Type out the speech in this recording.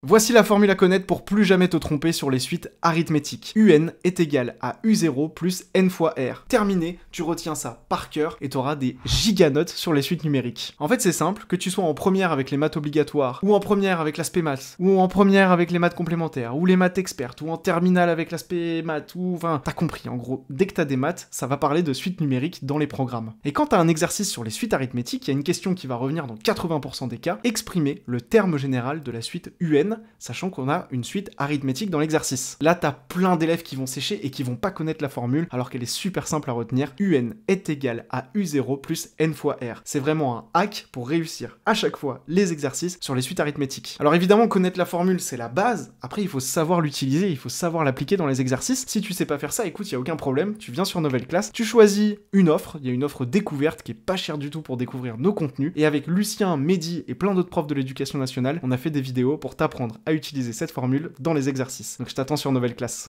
Voici la formule à connaître pour plus jamais te tromper sur les suites arithmétiques. UN est égal à U0 plus N fois R. Terminé, tu retiens ça par cœur et tu auras des giganotes sur les suites numériques. En fait, c'est simple, que tu sois en première avec les maths obligatoires, ou en première avec l'aspect maths, ou en première avec les maths complémentaires, ou les maths expertes, ou en terminale avec l'aspect maths, ou enfin, t'as compris, en gros, dès que t'as des maths, ça va parler de suites numériques dans les programmes. Et quand t'as un exercice sur les suites arithmétiques, il y a une question qui va revenir dans 80% des cas, exprimer le terme général de la suite UN, sachant qu'on a une suite arithmétique dans l'exercice. Là, t'as plein d'élèves qui vont sécher et qui vont pas connaître la formule, alors qu'elle est super simple à retenir. UN est égal à U0 plus N fois R. C'est vraiment un hack pour réussir à chaque fois les exercices sur les suites arithmétiques. Alors évidemment, connaître la formule, c'est la base. Après, il faut savoir l'utiliser, il faut savoir l'appliquer dans les exercices. Si tu sais pas faire ça, écoute, il y a aucun problème. Tu viens sur Nouvelle Classe, tu choisis une offre. Il y a une offre découverte qui est pas chère du tout pour découvrir nos contenus. Et avec Lucien, Mehdi et plein d'autres profs de l'éducation nationale, on a fait des vidéos pour t'apprendre à utiliser cette formule dans les exercices. Donc je t'attends sur Nouvelle Classe.